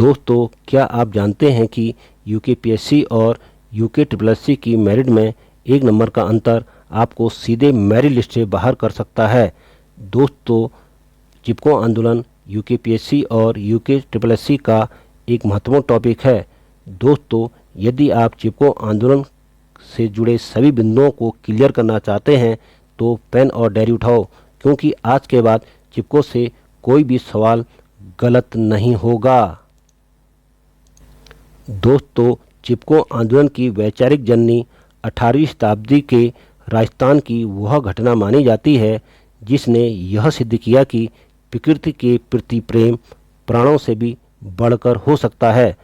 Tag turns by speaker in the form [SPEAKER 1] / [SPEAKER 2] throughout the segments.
[SPEAKER 1] दोस्तों, क्या आप जानते हैं कि यूकेपीएससी और यूके ट्रिपल एससी की मेरिट में एक नंबर का अंतर आपको सीधे मेरिट लिस्ट से बाहर कर सकता है। दोस्तों, चिपको आंदोलन यूकेपीएससी और यूके ट्रिपल एससी का एक महत्वपूर्ण टॉपिक है। दोस्तों, यदि आप चिपको आंदोलन से जुड़े सभी बिंदुओं को क्लियर करना चाहते हैं तो पेन और डायरी उठाओ, क्योंकि आज के बाद चिपको से कोई भी सवाल गलत नहीं होगा। दोस्तों, चिपको आंदोलन की वैचारिक जननी 18वीं शताब्दी के राजस्थान की वह घटना मानी जाती है जिसने यह सिद्ध किया कि प्रकृति के प्रति प्रेम प्राणों से भी बढ़कर हो सकता है।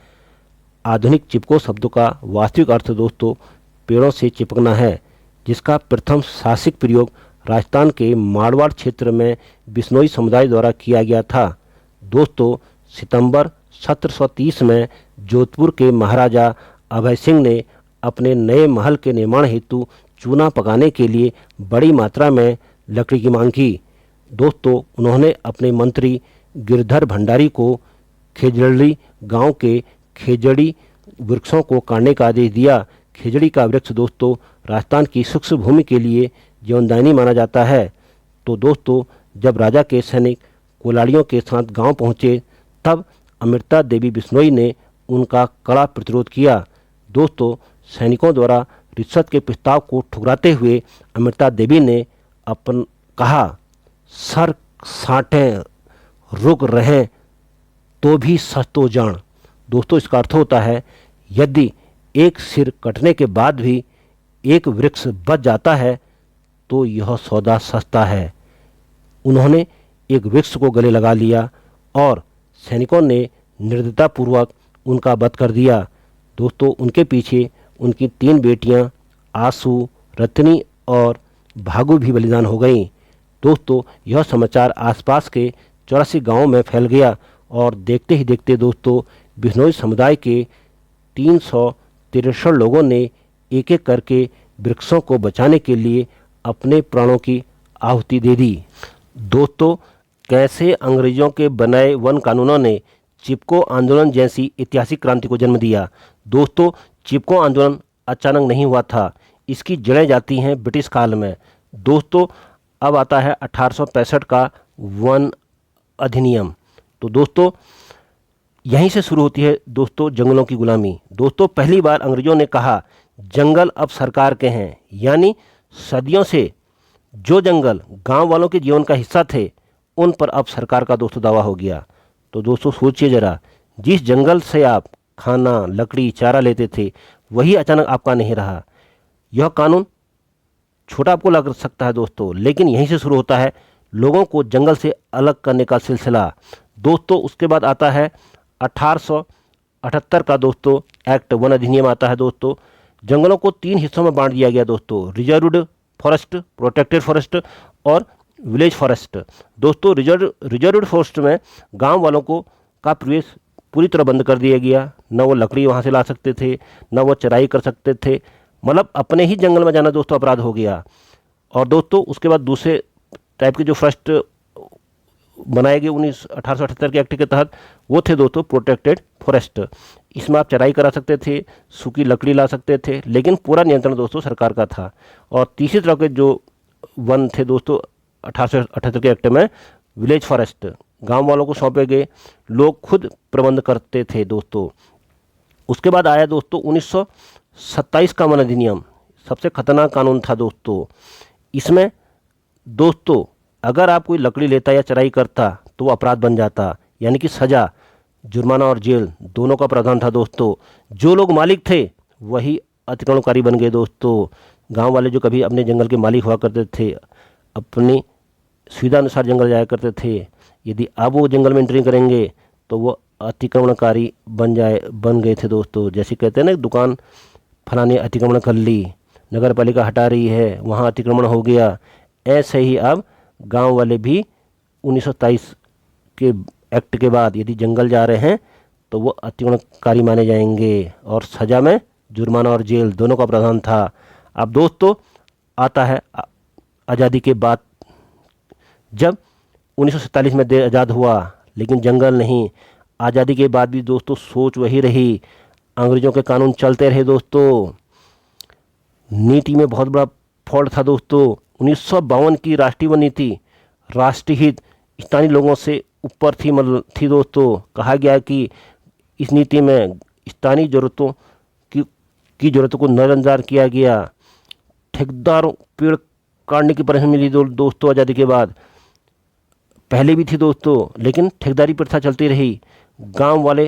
[SPEAKER 1] आधुनिक चिपको शब्द का वास्तविक अर्थ दोस्तों पेड़ों से चिपकना है, जिसका प्रथम शासिक प्रयोग राजस्थान के मारवाड़ क्षेत्र में बिश्नोई समुदाय द्वारा किया गया था। दोस्तों, सितंबर 1730 में जोधपुर के महाराजा अभय सिंह ने अपने नए महल के निर्माण हेतु चूना पकाने के लिए बड़ी मात्रा में लकड़ी की मांग की। दोस्तों, उन्होंने अपने मंत्री गिरधर भंडारी को खेजड़ी गांव के खेजड़ी वृक्षों को काटने का आदेश दिया। खेजड़ी का वृक्ष दोस्तों राजस्थान की शुष्क भूमि के लिए जीवनदायिनी माना जाता है। तो दोस्तों, जब राजा के सैनिक कोलाड़ियों के साथ गांव पहुंचे तब अमृता देवी बिश्नोई ने उनका कड़ा प्रतिरोध किया। दोस्तों, सैनिकों द्वारा रिश्वत के प्रस्ताव को ठुकराते हुए अमृता देवी ने अपन कहा, सर साटें रुक रहे तो भी सच तो जान। दोस्तों, इसका अर्थ होता है यदि एक सिर कटने के बाद भी एक वृक्ष बच जाता है तो यह सौदा सस्ता है। उन्होंने एक वृक्ष को गले लगा लिया और सैनिकों ने निर्दयतापूर्वक उनका वध कर दिया। दोस्तों, उनके पीछे उनकी 3 बेटियां आशु, रत्नी और भागु भी बलिदान हो गईं। दोस्तों, यह समाचार आसपास के 84 गांवों में फैल गया और देखते ही देखते दोस्तों बिश्नोई समुदाय के 363 लोगों ने एक एक करके वृक्षों को बचाने के लिए अपने प्राणों की आहुति दे दी। दोस्तों, कैसे अंग्रेजों के बनाए वन कानूनों ने चिपको आंदोलन जैसी ऐतिहासिक क्रांति को जन्म दिया। दोस्तों, चिपको आंदोलन अचानक नहीं हुआ था, इसकी जड़ें जाती हैं ब्रिटिश काल में। दोस्तों, अब आता है 1865 का वन अधिनियम। तो दोस्तों यहीं से शुरू होती है दोस्तों जंगलों की गुलामी। दोस्तों, पहली बार अंग्रेजों ने कहा जंगल अब सरकार के हैं, यानी सदियों से जो जंगल गांव वालों के जीवन का हिस्सा थे उन पर अब सरकार का दोस्तों दावा हो गया। तो दोस्तों सोचिए जरा, जिस जंगल से आप खाना, लकड़ी, चारा लेते थे वही अचानक आपका नहीं रहा। यह कानून छोटा आपको लग सकता है दोस्तों, लेकिन यहीं से शुरू होता है लोगों को जंगल से अलग करने का सिलसिला। दोस्तों, उसके बाद आता है 1878 का दोस्तों एक्ट वन अधिनियम आता है। दोस्तों, जंगलों को 3 हिस्सों में बांट दिया गया दोस्तों, रिजर्व्ड फॉरेस्ट, प्रोटेक्टेड फॉरेस्ट और विलेज फॉरेस्ट। दोस्तों, रिजर्व्ड फॉरेस्ट में गांव वालों को का प्रवेश पूरी तरह बंद कर दिया गया। न वो लकड़ी वहां से ला सकते थे, न वो चराई कर सकते थे, मतलब अपने ही जंगल में जाना दोस्तों अपराध हो गया। और दोस्तों उसके बाद दूसरे टाइप के जो फर्स्ट बनाए गए 1878 के एक्ट के तहत वो थे दोस्तों प्रोटेक्टेड फॉरेस्ट। इसमें आप चराई करा सकते थे, सूखी लकड़ी ला सकते थे, लेकिन पूरा नियंत्रण दोस्तों सरकार का था। और तीसरी तरह के जो वन थे दोस्तों 1878 के एक्ट में विलेज फॉरेस्ट, गांव वालों को सौंपे गए, लोग खुद प्रबंध करते थे दोस्तों। उसके बाद आया दोस्तों 1927 का वन अधिनियम, सबसे खतरनाक कानून था दोस्तों। इसमें दोस्तों अगर आप कोई लकड़ी लेता या चराई करता तो वो अपराध बन जाता, यानी कि सजा, जुर्माना और जेल दोनों का प्रावधान था दोस्तों। जो लोग मालिक थे वही अतिक्रमणकारी बन गए दोस्तों। गांव वाले जो कभी अपने जंगल के मालिक हुआ करते थे, अपनी सुविधा अनुसार जंगल जाया करते थे, यदि अब वो जंगल में एंट्री करेंगे तो वो अतिक्रमणकारी बन गए थे दोस्तों। जैसे कहते हैं ना, दुकान फलाने अतिक्रमण कर ली, नगर पालिका हटा रही है, वहाँ अतिक्रमण हो गया। ऐसे ही अब गांव वाले भी 1927 के एक्ट के बाद यदि जंगल जा रहे हैं तो वो अतिक्रमणकारी माने जाएंगे और सजा में जुर्माना और जेल दोनों का प्रावधान था। अब दोस्तों आता है आज़ादी के बाद, जब 1947 में देश आज़ाद हुआ, लेकिन जंगल नहीं, आज़ादी के बाद भी दोस्तों सोच वही रही, अंग्रेजों के कानून चलते रहे दोस्तों। नीति में बहुत बड़ा फॉल्ट था दोस्तों। 1952 की राष्ट्रीय वन नीति राष्ट्रीय हित स्थानीय लोगों से ऊपर थी दोस्तों। कहा गया कि इस नीति में स्थानीय ज़रूरतों की ज़रूरतों को नज़रअंदाज किया गया। ठेकेदारों पेड़ काटने की परमिशन मिली दोस्तों आज़ादी के बाद। पहले भी थी दोस्तों, लेकिन ठेकेदारी प्रथा चलती रही। गांव वाले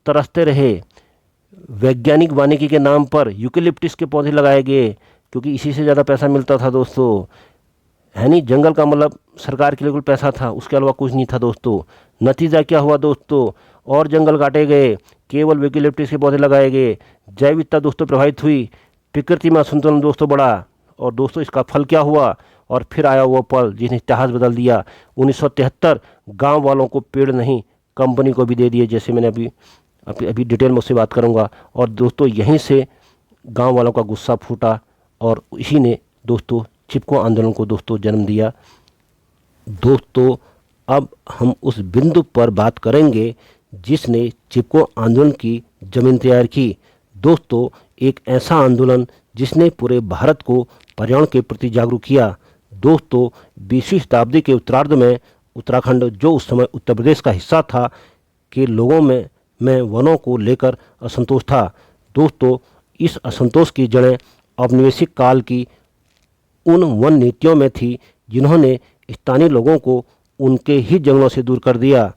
[SPEAKER 1] तरसते रहे। वैज्ञानिक वानिकी के नाम पर यूकेलिप्टिस के पौधे लगाए गए, क्योंकि इसी से ज़्यादा पैसा मिलता था दोस्तों। है नहीं, जंगल का मतलब सरकार के लिए कुल पैसा था, उसके अलावा कुछ नहीं था दोस्तों। नतीजा क्या हुआ दोस्तों? और जंगल काटे गए, केवल यूकेलिप्टिस के पौधे लगाए गए। जैव विविधता दोस्तों प्रभावित हुई, प्रकृति में असंतुलन दोस्तों बढ़ा। और दोस्तों इसका फल क्या हुआ? और फिर आया वो पल जिसने इतिहास बदल दिया। 1973 गांव वालों को पेड़ नहीं, कंपनी को भी दे दिए, जैसे मैंने अभी डिटेल में उससे बात करूंगा। और दोस्तों यहीं से गांव वालों का गुस्सा फूटा और इसी ने दोस्तों चिपको आंदोलन को दोस्तों जन्म दिया। दोस्तों अब हम उस बिंदु पर बात करेंगे जिसने चिपको आंदोलन की जमीन तैयार की। दोस्तों एक ऐसा आंदोलन जिसने पूरे भारत को पर्यावरण के प्रति जागरूक किया। दोस्तों 20वीं शताब्दी के उत्तरार्ध में उत्तराखंड, जो उस समय उत्तर प्रदेश का हिस्सा था, के लोगों में वनों को लेकर असंतोष था। दोस्तों इस असंतोष की जड़ें औपनिवेशिक काल की उन वन नीतियों में थी जिन्होंने स्थानीय लोगों को उनके ही जंगलों से दूर कर दिया।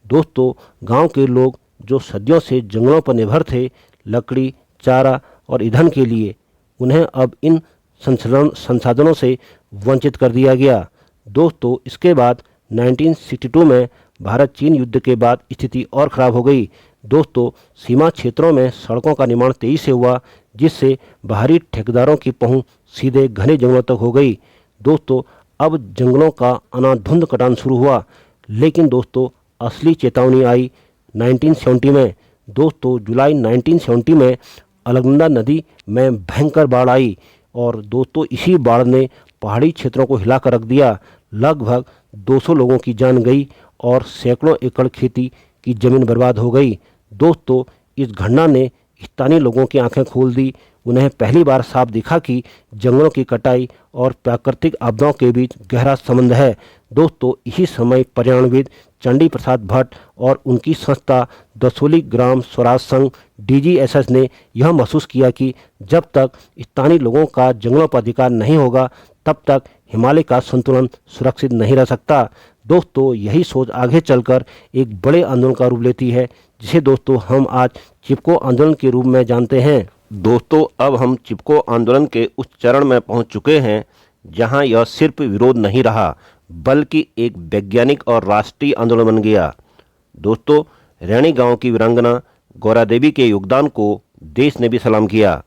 [SPEAKER 1] दोस्तों गांव के लोग जो सदियों से जंगलों पर निर्भर थे, लकड़ी, चारा और ईंधन के लिए, उन्हें अब इन संसाधनों से वंचित कर दिया गया। दोस्तों इसके बाद 1962 में भारत चीन युद्ध के बाद स्थिति और खराब हो गई। दोस्तों सीमा क्षेत्रों में सड़कों का निर्माण तेजी से हुआ, जिससे बाहरी ठेकेदारों की पहुंच सीधे घने जंगलों तक हो गई। दोस्तों अब जंगलों का अंधाधुंध कटान शुरू हुआ। लेकिन दोस्तों असली चेतावनी आई 1970 में। दोस्तों जुलाई 1970 में अलकनंदा नदी में भयंकर बाढ़ आई और दोस्तों इसी बाढ़ ने पहाड़ी क्षेत्रों को हिलाकर रख दिया। लगभग 200 लोगों की जान गई और सैकड़ों एकड़ खेती की जमीन बर्बाद हो गई। दोस्तों इस घटना ने स्थानीय लोगों की आंखें खोल दी। उन्हें पहली बार साफ दिखा कि जंगलों की कटाई और प्राकृतिक आपदाओं के बीच गहरा संबंध है। दोस्तों इसी समय पर्यावरणविद चंडी प्रसाद भट्ट और उनकी संस्था दसोली ग्राम स्वराज संघ DGSS ने यह महसूस किया कि जब तक स्थानीय लोगों का जंगलों पर अधिकार नहीं होगा, तब तक हिमालय का संतुलन सुरक्षित नहीं रह सकता। दोस्तों यही सोच आगे चलकर एक बड़े आंदोलन का रूप लेती है, जिसे दोस्तों हम आज चिपको आंदोलन के रूप में जानते हैं। दोस्तों अब हम चिपको आंदोलन के उस चरण में पहुंच चुके हैं जहां यह सिर्फ विरोध नहीं रहा, बल्कि एक वैज्ञानिक और राष्ट्रीय आंदोलन बन गया। दोस्तों रैणी गांव की वीरांगना गौरा देवी के योगदान को देश ने भी सलाम किया।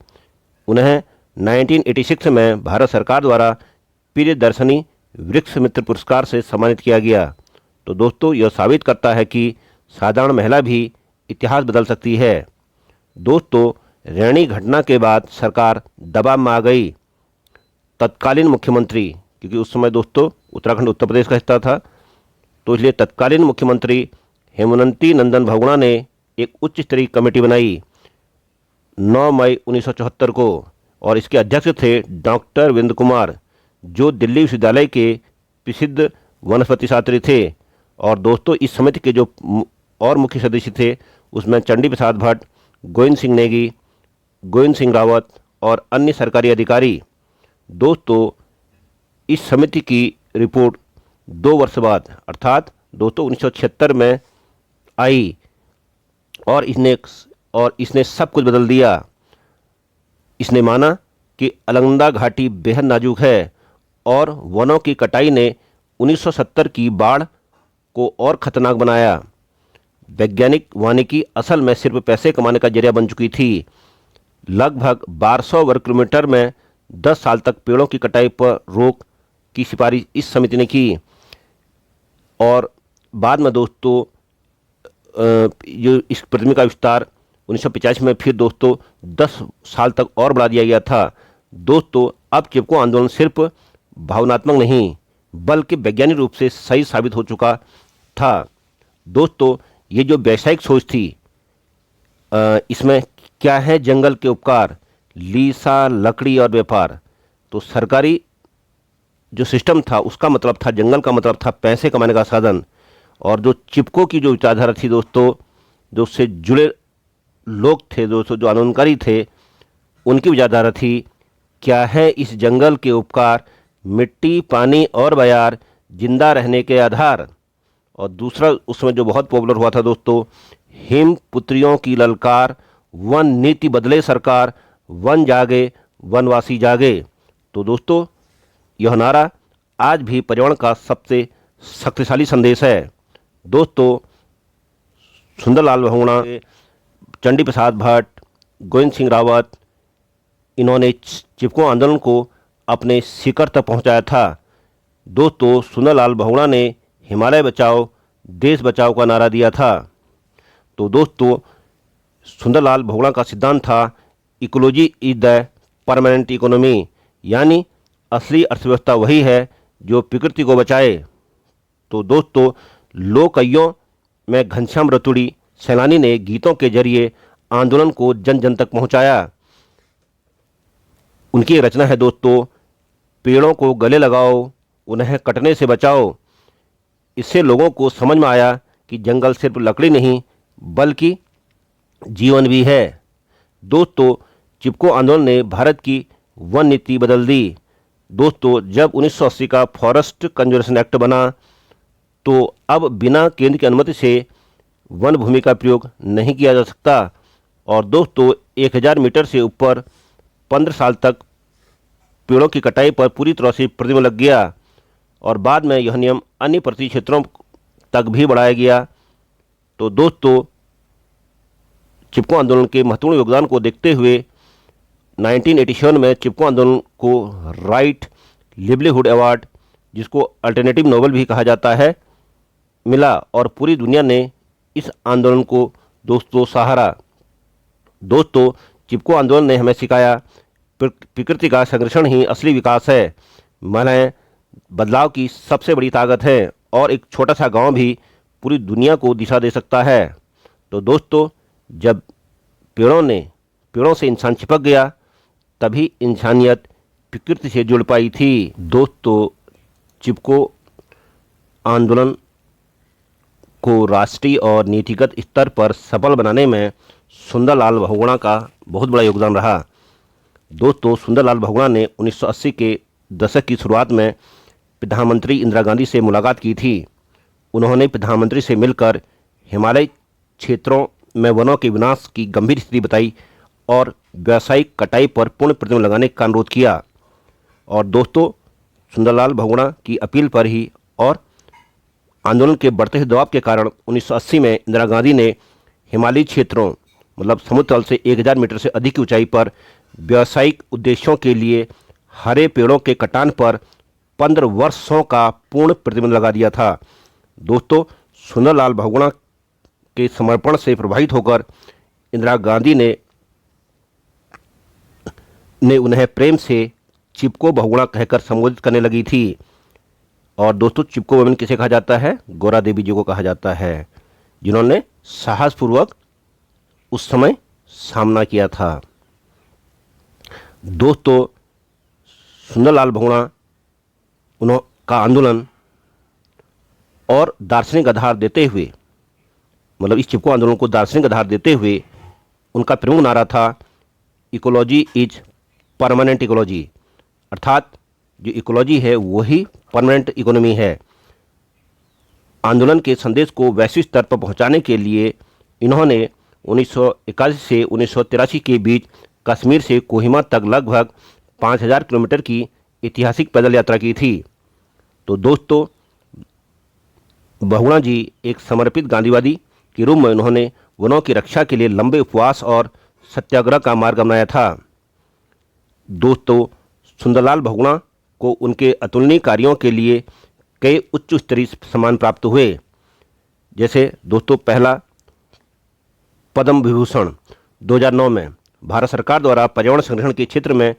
[SPEAKER 1] उन्हें 1986 में भारत सरकार द्वारा प्रियदर्शनी वृक्ष मित्र पुरस्कार से सम्मानित किया गया। तो दोस्तों यह साबित करता है कि साधारण महिला भी इतिहास बदल सकती है। दोस्तों रैणी घटना के बाद सरकार दबाव में आ गई। तत्कालीन मुख्यमंत्री, क्योंकि उस समय दोस्तों उत्तराखंड उत्तर प्रदेश का हिस्सा था, तो इसलिए तत्कालीन मुख्यमंत्री हेमवंती नंदन बहुगुणा ने एक उच्च स्तरीय कमेटी बनाई 9 मई 1974 को, और इसके अध्यक्ष थे डॉक्टर वीरेंद्र कुमार, जो दिल्ली विश्वविद्यालय के प्रसिद्ध वनस्पति शास्त्री थे। और दोस्तों इस समिति के जो और मुख्य सदस्य थे उसमें चंडी प्रसाद भट्ट, गोविंद सिंह नेगी, गोविंद सिंह रावत और अन्य सरकारी अधिकारी। दोस्तों इस समिति की रिपोर्ट 2 वर्ष बाद अर्थात दोस्तों 1976 में आई और इसने सब कुछ बदल दिया। इसने माना कि अलकनंदा घाटी बेहद नाजुक है और वनों की कटाई ने 1970 की बाढ़ को और खतरनाक बनाया। वैज्ञानिक वानिकी असल में सिर्फ पैसे कमाने का जरिया बन चुकी थी। लगभग 1200 वर्ग किलोमीटर में 10 साल तक पेड़ों की कटाई पर रोक की सिफारिश इस समिति ने की। और बाद में दोस्तों जो इस प्रतिमा का विस्तार 1985 में फिर दोस्तों 10 साल तक और बढ़ा दिया गया था। दोस्तों अब चिपको आंदोलन सिर्फ भावनात्मक नहीं बल्कि वैज्ञानिक रूप से सही साबित हो चुका था। दोस्तों ये जो वैश्विक सोच थी, इसमें क्या है जंगल के उपकार, लीसा, लकड़ी और व्यापार। तो सरकारी जो सिस्टम था उसका मतलब था, जंगल का मतलब था पैसे कमाने का साधन। और जो चिपको की जो विचारधारा थी दोस्तों, जो उससे जुड़े लोग थे दोस्तों, जो आंदोलनकारी थे, उनकी विचारधारा थी, क्या है इस जंगल के उपकार, मिट्टी, पानी और बयार, जिंदा रहने के आधार। और दूसरा उसमें जो बहुत पॉपुलर हुआ था दोस्तों, हिम पुत्रियों की ललकार, वन नीति बदले सरकार, वन जागे वनवासी जागे। तो दोस्तों यह नारा आज भी पर्यावरण का सबसे शक्तिशाली संदेश है। दोस्तों सुंदरलाल बहुगुणा, चंडी प्रसाद भट्ट, गोविंद सिंह रावत, इन्होंने चिपको आंदोलन को अपने शिखर तक पहुंचाया था। दोस्तों सुंदरलाल बहुगुणा ने हिमालय बचाओ देश बचाओ का नारा दिया था। तो दोस्तों सुंदरलाल बहुगुणा का सिद्धांत था, ecology is the permanent economy, यानी असली अर्थव्यवस्था वही है जो प्रकृति को बचाए। तो दोस्तों लोकइयों में घनश्याम रतुड़ी सैलानी ने गीतों के जरिए आंदोलन को जन जन तक पहुंचाया। उनकी एक रचना है दोस्तों, पेड़ों को गले लगाओ उन्हें कटने से बचाओ। इससे लोगों को समझ में आया कि जंगल सिर्फ लकड़ी नहीं बल्कि जीवन भी है। दोस्तों चिपको आंदोलन ने भारत की वन नीति बदल दी। दोस्तों जब 1980 का फॉरेस्ट कंजर्वेशन एक्ट बना तो अब बिना केंद्र की अनुमति से वन भूमि का प्रयोग नहीं किया जा सकता। और दोस्तों 1000 मीटर से ऊपर 15 साल तक पेड़ों की कटाई पर पूरी तरह से प्रतिबंध लग गया। और बाद में यह नियम अन्य पर्वतीय क्षेत्रों तक भी बढ़ाया गया। तो दोस्तों चिपको आंदोलन के महत्वपूर्ण योगदान को देखते हुए 1987 में चिपको आंदोलन को राइट लिवलीहुड अवार्ड, जिसको अल्टरनेटिव नोबेल भी कहा जाता है, मिला। और पूरी दुनिया ने इस आंदोलन को दोस्तों सहारा। दोस्तों चिपको आंदोलन ने हमें सिखाया, प्रकृति का संरक्षण ही असली विकास है। महिलाएं बदलाव की सबसे बड़ी ताकत है और एक छोटा सा गांव भी पूरी दुनिया को दिशा दे सकता है। तो दोस्तों जब पेड़ों से इंसान चिपक गया तभी इंसानियत प्रकृति से जुड़ पाई थी। दोस्तों चिपको आंदोलन को राष्ट्रीय और नीतिगत स्तर पर सफल बनाने में सुंदरलाल बहुगुणा का बहुत बड़ा योगदान रहा। दोस्तों सुंदरलाल बहुगुणा ने 1980 के दशक की शुरुआत में प्रधानमंत्री इंदिरा गांधी से मुलाकात की थी। उन्होंने प्रधानमंत्री से मिलकर हिमालय क्षेत्रों में वनों के विनाश की गंभीर स्थिति बताई और व्यावसायिक कटाई पर पूर्ण प्रतिबंध लगाने का अनुरोध किया। और दोस्तों सुंदरलाल बहुगुणा की अपील पर ही और आंदोलन के बढ़ते हुए दबाव के कारण 1980 में इंदिरा गांधी ने हिमालयी क्षेत्रों मतलब समुद्र तल से 1000 मीटर से अधिक की ऊंचाई पर व्यावसायिक उद्देश्यों के लिए हरे पेड़ों के कटान पर 15 वर्षों का पूर्ण प्रतिबंध लगा दिया था। दोस्तों सुंदरलाल बहुगुणा के समर्पण से प्रभावित होकर इंदिरा गांधी ने उन्हें प्रेम से चिपको बहुगुणा कहकर संबोधित करने लगी थी। और दोस्तों चिपको वुमेन किसे कहा जाता है? गौरा देवी जी को कहा जाता है, जिन्होंने साहसपूर्वक उस समय सामना किया था। दोस्तों सुंदरलाल बहुगुणा का आंदोलन और दार्शनिक आधार देते हुए, मतलब इस चिपको आंदोलन को दार्शनिक आधार देते हुए उनका प्रमुख नारा था, इकोलॉजी इज परमानेंट इकोलॉजी, अर्थात जो इकोलॉजी है वही परमानेंट इकोनॉमी है। आंदोलन के संदेश को वैश्विक स्तर पर पहुंचाने के लिए इन्होंने 1981 से 1983 के बीच कश्मीर से कोहिमा तक लगभग 5000 किलोमीटर की ऐतिहासिक पैदल यात्रा की थी। तो दोस्तों बहुगुणा जी एक समर्पित गांधीवादी के रूप में उन्होंने वनों की रक्षा के लिए लंबे उपवास और सत्याग्रह का मार्ग अपनाया था। दोस्तों सुंदरलाल बहुगुणा को उनके अतुलनीय कार्यों के लिए कई उच्च स्तरीय सम्मान प्राप्त हुए। जैसे दोस्तों पहला पद्म विभूषण 2009 में भारत सरकार द्वारा पर्यावरण संरक्षण के क्षेत्र में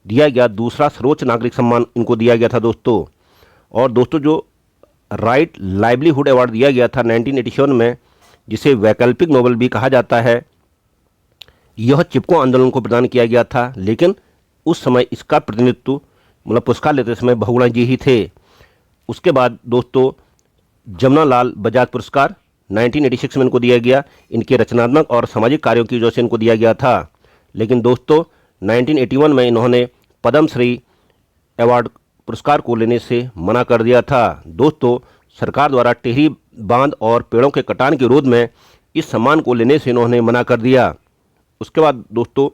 [SPEAKER 1] दिया गया दूसरा सर्वोच्च नागरिक सम्मान इनको दिया गया था दोस्तों। और दोस्तों जो राइट लाइवलीहुड अवार्ड दिया गया था 1987 में, जिसे वैकल्पिक नोबेल भी कहा जाता है, यह चिपको आंदोलन को प्रदान किया गया था। लेकिन उस समय इसका प्रतिनिधित्व मतलब पुरस्कार लेते समय बहुगुणा जी ही थे। उसके बाद दोस्तों जमनालाल बजाज पुरस्कार 1986 में इनको दिया गया। इनके रचनात्मक और सामाजिक कार्यों की वजह से इनको दिया गया था। लेकिन दोस्तों 1981 में इन्होंने पद्मश्री अवार्ड पुरस्कार को लेने से मना कर दिया था। दोस्तों सरकार द्वारा टिहरी बांध और पेड़ों के कटान के विरोध में इस सम्मान को लेने से इन्होंने मना कर दिया। उसके बाद दोस्तों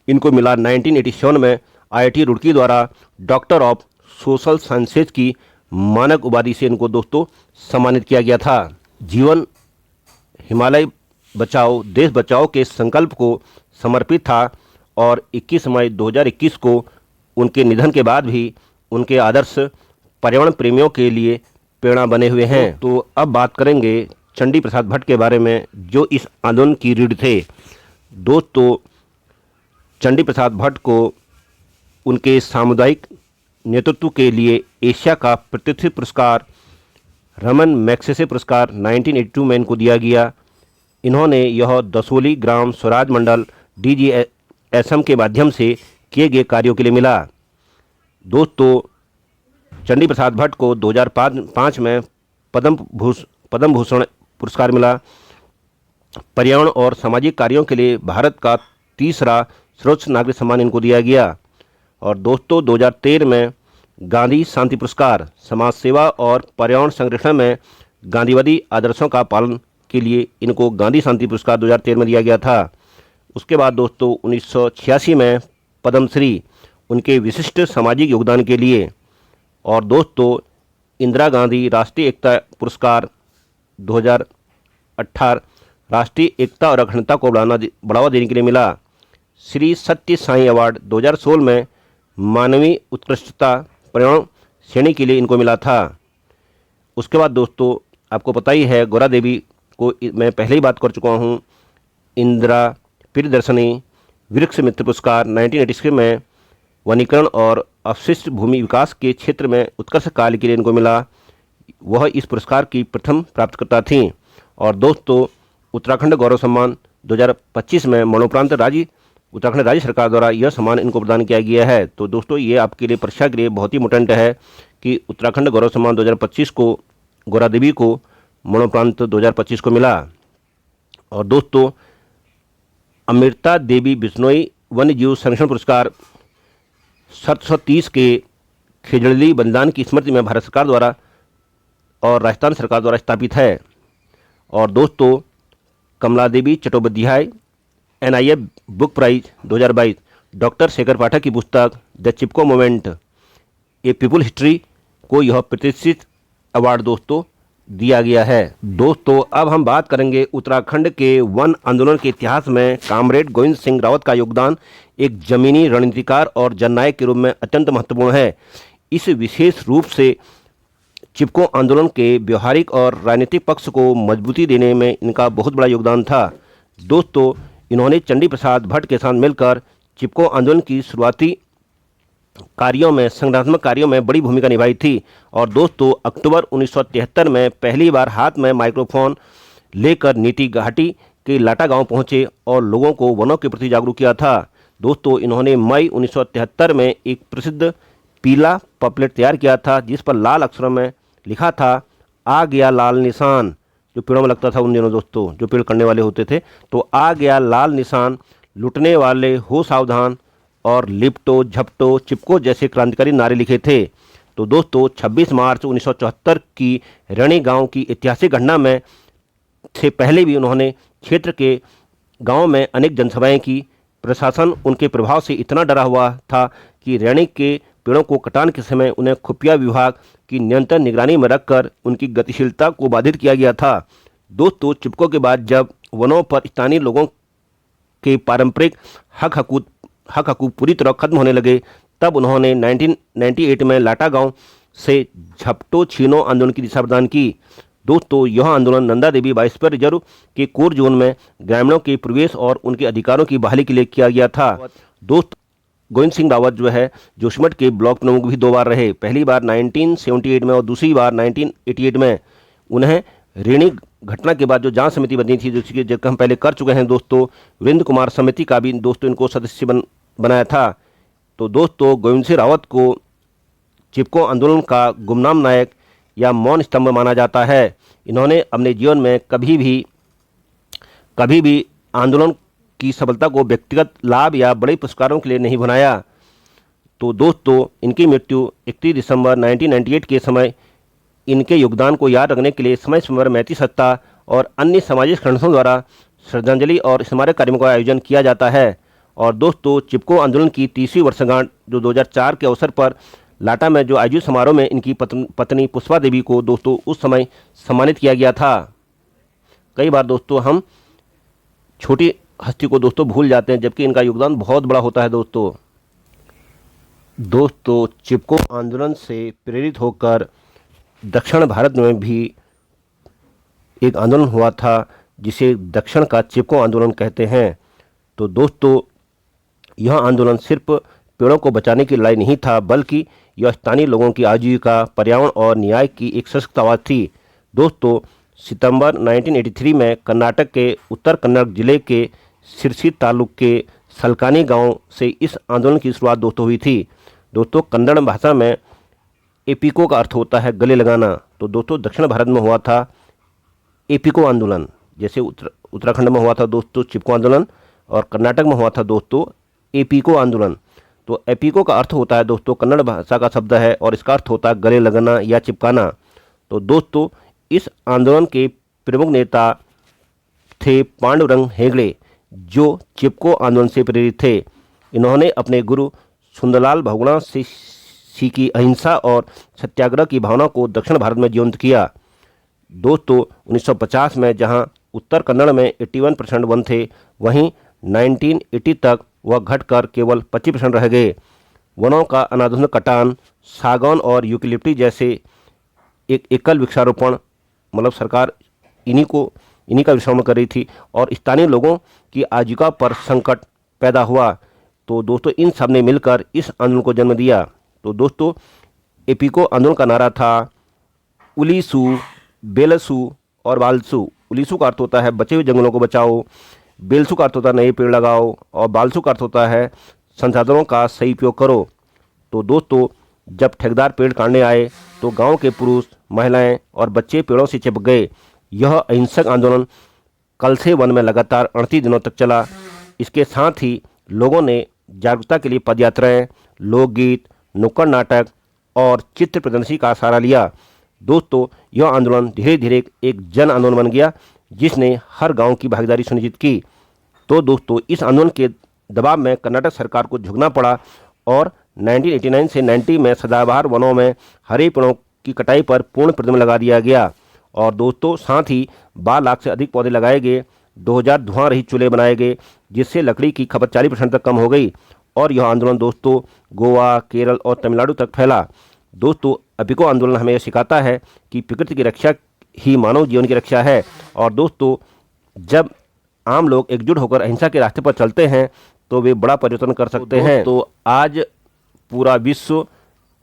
[SPEAKER 1] इनको मिला 1987 में IIT रुड़की द्वारा डॉक्टर ऑफ सोशल साइंसेज की मानक उपाधि से इनको दोस्तों सम्मानित किया गया था। जीवन हिमालय बचाओ देश बचाओ के संकल्प को समर्पित था और 21 मई 2021 को उनके निधन के बाद भी उनके आदर्श पर्यावरण प्रेमियों के लिए प्रेरणा बने हुए हैं। तो अब बात करेंगे चंडी प्रसाद भट्ट के बारे में, जो इस आंदोलन की रीढ़ थे। दोस्तों चंडी प्रसाद भट्ट को उनके सामुदायिक नेतृत्व के लिए एशिया का प्रतिष्ठित पुरस्कार रमन मैग्सेसे पुरस्कार 1982 में इनको दिया गया। इन्होंने यह दसोली ग्राम स्वराज मंडल DGSM के माध्यम से किए गए कार्यों के लिए मिला। दोस्तों चंडी प्रसाद भट्ट को 2005 में पद्म भूषण पुरस्कार मिला। पर्यावरण और सामाजिक कार्यों के लिए भारत का तीसरा सर्वोच्च नागरिक सम्मान इनको दिया गया। और दोस्तों 2013 में गांधी शांति पुरस्कार समाज सेवा और पर्यावरण संरक्षण में गांधीवादी आदर्शों का पालन के लिए इनको गांधी शांति पुरस्कार 2013 में दिया गया था। उसके बाद दोस्तों 1986 में पद्मश्री उनके विशिष्ट सामाजिक योगदान के लिए। और दोस्तों इंदिरा गांधी राष्ट्रीय एकता पुरस्कार 2018 राष्ट्रीय एकता और अखंडता को बढ़ावा देने के लिए मिला। श्री सत्य साई अवार्ड 2016 में मानवीय उत्कृष्टता पर्यावरण श्रेणी के लिए इनको मिला था। उसके बाद दोस्तों आपको पता ही है गौरा देवी को मैं पहले ही बात कर चुका हूँ। इंदिरा प्रियदर्शनी वृक्ष मित्र पुरस्कार 1986 में वनीकरण और अवशिष्ट भूमि विकास के क्षेत्र में उत्कृष्ट कार्य के लिए इनको मिला। वह इस पुरस्कार की प्रथम प्राप्तकर्ता थीं। और दोस्तों उत्तराखंड गौरव सम्मान 2025 में मरणोपरांत उत्तराखंड राज्य सरकार द्वारा यह सम्मान इनको प्रदान किया गया है। तो दोस्तों ये आपके लिए परीक्षा के लिए बहुत ही इम्पोर्टेंट है कि उत्तराखंड गौरव सम्मान 2025 को गौरा देवी को मरणोपरांत 2025 को मिला। और दोस्तों अमृता देवी बिश्नोई वन्य जीव संरक्षण पुरस्कार 730 के खेजड़ी बलिदान की स्मृति में भारत सरकार द्वारा और राजस्थान सरकार द्वारा स्थापित है। और दोस्तों Kamala Devi Chattopadhyay NIF book prize 2022 doctor Shekhar Pathak की पुस्तक The Chipko Movement A People History को यह प्रतिष्ठित अवार्ड दोस्तों दिया गया है। दोस्तों अब हम बात करेंगे उत्तराखंड के वन आंदोलन के इतिहास में कामरेड गोविंद सिंह रावत का योगदान एक जमीनी रणनीतिकार और जननायक के रूप में अत्यंत महत्वपूर्ण है। इस विशेष रूप से चिपको आंदोलन के व्यवहारिक और राजनीतिक पक्ष को मजबूती देने में इनका बहुत बड़ा योगदान था। दोस्तों इन्होंने चंडी प्रसाद भट्ट के साथ मिलकर चिपको आंदोलन की शुरुआती कार्यों में संगठनात्मक कार्यों में बड़ी भूमिका निभाई थी। और दोस्तों अक्टूबर 1973 में पहली बार हाथ में माइक्रोफोन लेकर नीति घाटी के लाटा गांव पहुंचे और लोगों को वनों के प्रति जागरूक किया था। दोस्तों इन्होंने मई 1973 में एक प्रसिद्ध पीला पपलेट तैयार किया था जिस पर लाल अक्षरों में लिखा था आ गया लाल निशान, जो पेड़ों में लगता था उन दिनों दोस्तों, जो पेड़ करने वाले होते थे। तो आ गया लाल निशान, लुटने वाले हो सावधान और लिपटो झपटो चिपको जैसे क्रांतिकारी नारे लिखे थे। तो दोस्तों 26 मार्च 1974 की रणी गांव की ऐतिहासिक घटना में से पहले भी उन्होंने क्षेत्र के गांव में अनेक जनसभाएं की। प्रशासन उनके प्रभाव से इतना डरा हुआ था कि रणी के पेड़ों को कटान के समय उन्हें खुफिया विभाग की निरंतर निगरानी में रखकर उनकी गतिशीलता को बाधित किया गया था। दोस्तों चिपको के बाद जब वनों पर स्थानीय लोगों के पारंपरिक हक हकूक पूरी तरह खत्म होने लगे, तब उन्होंने 1998 में लाटा गांव से झपटो छीनो आंदोलन की दिशा प्रदान की। दोस्तों यह आंदोलन नंदा देवी बायोस्फीयर रिजर्व के कोर जोन में ग्रामीणों के प्रवेश और उनके अधिकारों की बहाली के लिए किया गया था। दोस्त गोविंद सिंह रावत जो है जोशीमठ के ब्लॉक प्रमुख भी 2 बार रहे, पहली बार 1978 में और दूसरी बार 1988 में। उन्हें ऋणी घटना के बाद जो जांच समिति बनी थी, जिसके हम पहले कर चुके हैं दोस्तों, वीरेंद्र कुमार समिति का भी दोस्तों इनको सदस्य बनाया था। तो दोस्तों गोविंद सिंह रावत को चिपको आंदोलन का गुमनाम नायक या मौन स्तंभ माना जाता है। इन्होंने अपने जीवन में कभी भी आंदोलन की सफलता को व्यक्तिगत लाभ या बड़े पुरस्कारों के लिए नहीं बनाया। तो दोस्तों इनकी मृत्यु 31 दिसंबर 1998 के समय इनके योगदान को याद रखने के लिए समय समय पर मैती सत्ता और अन्य सामाजिक संगठनों द्वारा श्रद्धांजलि और स्मारक कार्यक्रमों का आयोजन किया जाता है। और दोस्तों चिपको आंदोलन की 30वीं वर्षगांठ जो 2004 के अवसर पर लाटा में जो आयोजित समारोह में इनकी पत्नी पुष्पा देवी को दोस्तों उस समय सम्मानित किया गया था। कई बार दोस्तों हम छोटी हस्ती को दोस्तों भूल जाते हैं, जबकि इनका योगदान बहुत बड़ा होता है। दोस्तों चिपको आंदोलन से प्रेरित होकर दक्षिण भारत में भी एक आंदोलन हुआ था जिसे दक्षिण का चिपको आंदोलन कहते हैं। तो दोस्तों यह आंदोलन सिर्फ पेड़ों को बचाने की लड़ाई नहीं था, बल्कि यह स्थानीय लोगों की आजीविका, पर्यावरण और न्याय की एक सशक्त आवाज़ थी। दोस्तों सितंबर 1983 में कर्नाटक के उत्तर कन्नड़ जिले के सिरसी तालुक के सलकानी गांव से इस आंदोलन की शुरुआत दोस्तों हुई थी। दोस्तों कन्नड़ भाषा में एपिको का अर्थ होता है गले लगाना। तो दोस्तों दक्षिण भारत में हुआ था एपिको आंदोलन, जैसे उत्तराखंड में हुआ था दोस्तों चिपको आंदोलन और कर्नाटक में हुआ था दोस्तों एपिको आंदोलन। तो एपिको का अर्थ होता है दोस्तों कन्नड़ भाषा का शब्द है और इसका अर्थ होता है गले लगाना या चिपकाना। तो दोस्तों इस आंदोलन के प्रमुख नेता थे पांडुरंग हेगड़े, जो चिपको आंदोलन से प्रेरित थे। इन्होंने अपने गुरु सुंदरलाल बहुगुणा से सीखी अहिंसा और सत्याग्रह की भावना को दक्षिण भारत में जीवंत किया। दोस्तों 1950 में जहां उत्तर कन्नड़ में 81% वन थे, वहीं 1980 तक वह घटकर केवल 25% रह गए। वनों का अनाधुनिक कटान, सागौन और यूकेलिप्टस जैसे एक एकल वृक्षारोपण, मतलब सरकार इन्हीं का वृक्षारोपण कर रही थी और स्थानीय लोगों की आजीविका पर संकट पैदा हुआ। तो दोस्तों इन सब ने मिलकर इस आंदोलन को जन्म दिया। तो दोस्तों एपिको आंदोलन का नारा था उलीसु, बेलसु और बालसु। उलीसु का अर्थ होता है बचे हुए जंगलों को बचाओ, बेलसु का अर्थ होता है नए पेड़ लगाओ और बालसु का अर्थ होता है संसाधनों का सही उपयोग करो। तो दोस्तों जब ठेकेदार पेड़ काटने आए तो गांव के पुरुष, महिलाएं और बच्चे पेड़ों से चिपक गए। यह अहिंसक आंदोलन कल से वन में लगातार 38 दिनों तक चला। इसके साथ ही लोगों ने जागरूकता के लिए पदयात्राएं, लोकगीत, नुक्कड़ नाटक और चित्र प्रदर्शनी का सहारा लिया। दोस्तों यह आंदोलन धीरे धीरे एक जन आंदोलन बन गया जिसने हर गांव की भागीदारी सुनिश्चित की। तो दोस्तों इस आंदोलन के दबाव में कर्नाटक सरकार को झुकना पड़ा और 1989 से 90 में सदाबहार वनों में हरे पेड़ों की कटाई पर पूर्ण प्रतिबंध लगा दिया गया। और दोस्तों साथ ही 12 लाख से अधिक पौधे लगाए गए, 2000 धुआं रहित चूल्हे बनाए गए, जिससे लकड़ी की खपत 40% तक कम हो गई। और यह आंदोलन दोस्तों गोवा, केरल और तमिलनाडु तक फैला। दोस्तों एपिको आंदोलन हमें यह सिखाता है कि प्रकृति की रक्षा ही मानव जीवन की रक्षा है। और दोस्तों जब आम लोग एकजुट होकर अहिंसा के रास्ते पर चलते हैं तो वे बड़ा परिवर्तन कर सकते हैं। तो आज पूरा विश्व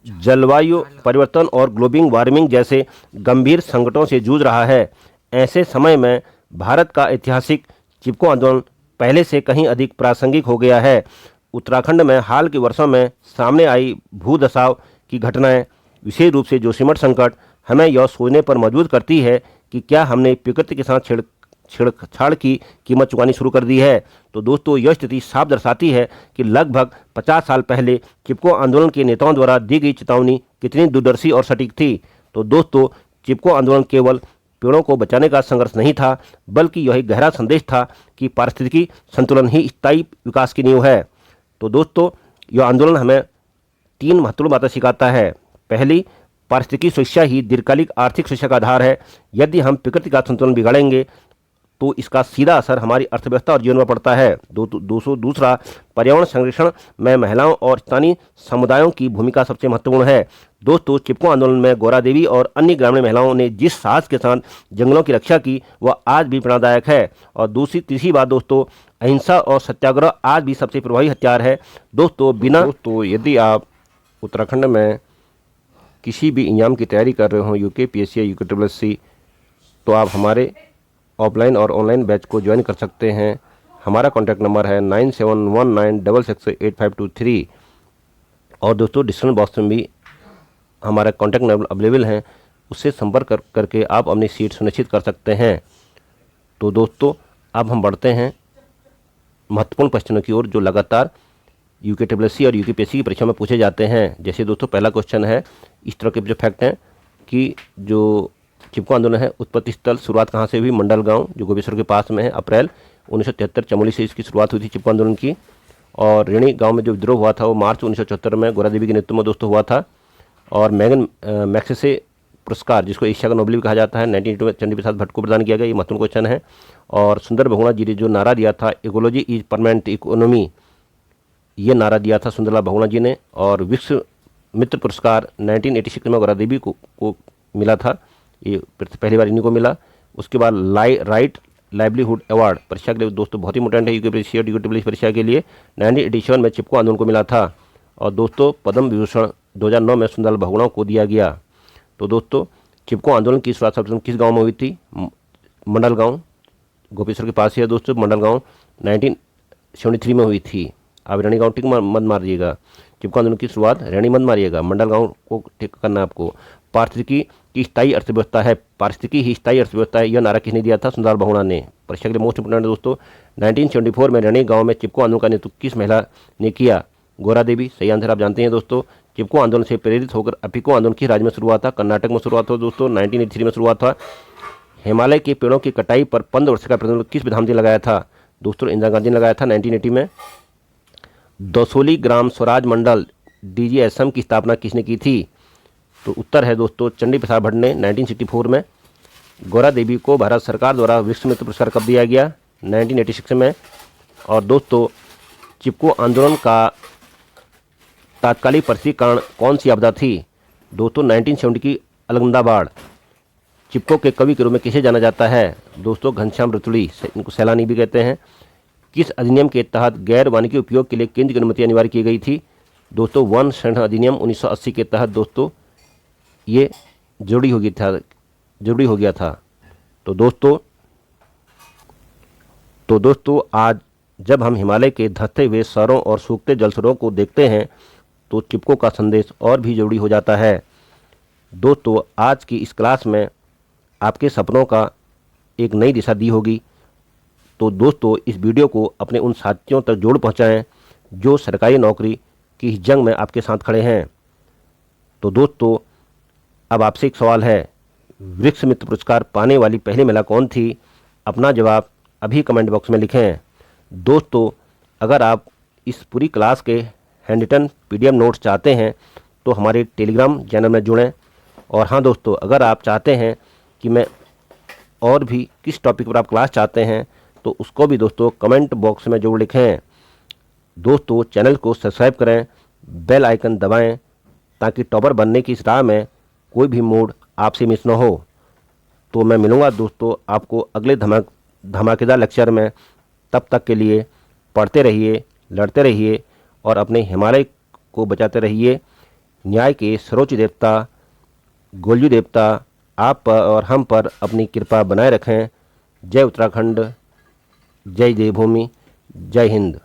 [SPEAKER 1] जलवायु परिवर्तन और ग्लोबल वार्मिंग जैसे गंभीर संकटों से जूझ रहा है। ऐसे समय में भारत का ऐतिहासिक चिपको आंदोलन पहले से कहीं अधिक प्रासंगिक हो गया है। उत्तराखंड में हाल के वर्षों में सामने आई भूदशाव की घटनाएं, विशेष रूप से जोशीमठ संकट, हमें यह सोचने पर मजबूर करती है कि क्या हमने प्रकृति के साथ छेड़छाड़ की कीमत चुकानी शुरू कर दी है। तो दोस्तों यह स्थिति साफ दर्शाती है कि लगभग 50 साल पहले चिपको आंदोलन के नेताओं द्वारा दी गई चेतावनी कितनी दूरदर्शी और सटीक थी। तो दोस्तों चिपको आंदोलन केवल पेड़ों को बचाने का संघर्ष नहीं था, बल्कि यह एक गहरा संदेश था कि पारिस्थितिकी संतुलन ही स्थायी विकास की नींव है। तो दोस्तों यह आंदोलन हमें 3 महत्वपूर्ण बातें सिखाता है। पहली, पारिस्थितिकी सुरक्षा ही दीर्घकालिक आर्थिक सुरक्षा का आधार है। यदि हम प्रकृति का संतुलन बिगाड़ेंगे तो इसका सीधा असर हमारी अर्थव्यवस्था और जीवन पर पड़ता है। दूसरा, पर्यावरण संरक्षण में महिलाओं और स्थानीय समुदायों की भूमिका सबसे महत्वपूर्ण है। दोस्तों चिपको आंदोलन में गौरा देवी और अन्य ग्रामीण महिलाओं ने जिस साहस के साथ जंगलों की रक्षा की वह आज भी प्रेरणादायक है। और तीसरी बात दोस्तों, अहिंसा और सत्याग्रह आज भी सबसे प्रभावी हथियार है। दोस्तों यदि आप उत्तराखंड में किसी भी एग्जाम की तैयारी कर रहे हो, यूके पीएससी या यूके SSC, तो आप हमारे ऑफलाइन और ऑनलाइन बैच को ज्वाइन कर सकते हैं। हमारा कॉन्टैक्ट नंबर है 9719668523। और दोस्तों डिस्क्रिप्शन बॉक्स में भी हमारा कॉन्टैक्ट नंबर अवेलेबल है, उससे संपर्क करके आप अपनी सीट सुनिश्चित कर सकते हैं। तो दोस्तों अब हम बढ़ते हैं महत्वपूर्ण प्रश्नों की ओर, जो लगातार यूकेटीपीएससी और यूपीएससी की परीक्षा में पूछे जाते हैं। जैसे दोस्तों पहला क्वेश्चन है, इस तरह के जो फैक्ट हैं कि जो चिपको आंदोलन है, उत्पत्ति स्थल शुरुआत कहाँ से हुई? मंडल गांव, जो गोपेश्वर के पास में है। अप्रैल 1973 चमोली से इसकी शुरुआत हुई थी चिपको आंदोलन की। और रेणी गांव में जो विद्रोह हुआ था वो मार्च 1974 में गोरा देवी के नेतृत्व में दोस्तों हुआ था। और मैगन मैक्सेसे पुरस्कार, जिसको एशिया का नोबेल भी कहा जाता है, 1982 में चंडी प्रसाद भट्ट को प्रदान किया गया। ये महत्वपूर्ण क्वेश्चन है। और सुंदर बहुगुणा जी ने जो नारा दिया था, इकोलॉजी इज परमानेंट इकोनॉमी, ये नारा दिया था सुंदरलाल बहुगुणा जी ने। और विश्व मित्र पुरस्कार 1986 में गोरा देवी को मिला था, ये पहली बार इन्हीं को मिला। उसके बाद राइट लाइवलीहुड अवार्ड परीक्षा के लिए दोस्तों बहुत ही इंपॉर्टेंट है यूपीएससी और यूपीएससी परीक्षा के लिए, 1987 में चिपको आंदोलन को मिला था। और दोस्तों पद्म विभूषण 2009 में सुंदरलाल बहुगुणा को दिया गया। तो दोस्तों चिपको आंदोलन की शुरुआत सर्वप्रथम किस गांव में हुई थी? मंडल गांव, गोपेश्वर के पास ही है दोस्तों मंडल गांव, 1973 में हुई थी। आप रेणी गांव टिक मत मारिएगा। चिपको आंदोलन की शुरुआत रेणी मत मारिएगा, मंडल गांव को टिक करना है आपको। पारिस्थितिकी की स्थायी अर्थव्यवस्था है, पारिस्थितिकी ही स्थायी अर्थव्यवस्था है, यह नारा किसने दिया था? सुंदरलाल बहुगुणा ने। परीक्षा के लिए मोस्ट इंपोर्टेंट दोस्तों, 1974 में रेणी गांव में चिपको आंदोलन का नेतृत्व किस महिला ने किया? गोरा देवी। सही आंसर आप जानते हैं दोस्तों। चिपको आंदोलन से प्रेरित होकर अफीको आंदोलन किस राज्य में शुरुआत था? कर्नाटक में शुरुआत हुआ दोस्तों, 1983 में शुरुआत हुआ। हिमालय के पेड़ों की कटाई पर 15 वर्ष का प्रतिबंध किस विधानसभा ने लगाया था? दोस्तों इंदिरा गांधी ने लगाया था 1980 में। दसोली ग्राम स्वराज मंडल डीजीएसएम की स्थापना किसने की थी? तो उत्तर है दोस्तों चंडी प्रसाद भट्ट ने 1964 में। गोरा देवी को भारत सरकार द्वारा विश्व मित्र पुरस्कार कब दिया गया? 1986 में। और दोस्तों चिपको आंदोलन का तात्कालिक परिस्थिति कारण कौन सी आपदा थी? दोस्तों 1970 की अलकनंदा बाढ़। चिपको के कवि के रूप में किसे जाना जाता है? दोस्तों घनश्याम रतुड़ी, इनको सैलानी भी कहते हैं। किस अधिनियम के तहत गैर वानिकी उपयोग के लिए केंद्र की अनुमति अनिवार्य की गई थी? दोस्तों वन संरक्षण अधिनियम 1980 के तहत दोस्तों ये जरूरी हो गया था। तो दोस्तों आज जब हम हिमालय के धंसते हुए शहरों और सूखते जलस्रोतों को देखते हैं तो चिपको का संदेश और भी जरूरी हो जाता है। दोस्तों आज की इस क्लास में आपके सपनों का एक नई दिशा दी होगी। तो दोस्तों इस वीडियो को अपने उन साथियों तक जोड़ पहुंचाएं जो सरकारी नौकरी की जंग में आपके साथ खड़े हैं। तो दोस्तों अब आपसे एक सवाल है, वृक्ष मित्र पुरस्कार पाने वाली पहली महिला कौन थी? अपना जवाब अभी कमेंट बॉक्स में लिखें। दोस्तों अगर आप इस पूरी क्लास के हैंडरिटन पीडीएफ नोट्स चाहते हैं तो हमारे टेलीग्राम चैनल में जुड़ें। और हाँ दोस्तों अगर आप चाहते हैं कि मैं और भी किस टॉपिक पर आप क्लास चाहते हैं तो उसको भी दोस्तों कमेंट बॉक्स में जरूर लिखें। दोस्तों चैनल को सब्सक्राइब करें, बेल आइकन दबाएं ताकि टॉपर बनने की इस राह में कोई भी मोड आपसे मिस ना हो। तो मैं मिलूँगा दोस्तों आपको अगले धमाकेदार लेक्चर में। तब तक के लिए पढ़ते रहिए, लड़ते रहिए और अपने हिमालय को बचाते रहिए। न्याय के सर्वोच्च देवता गोलजू देवता आप पर और हम पर अपनी कृपा बनाए रखें। जय उत्तराखंड, जय देवभूमि, जय हिंद।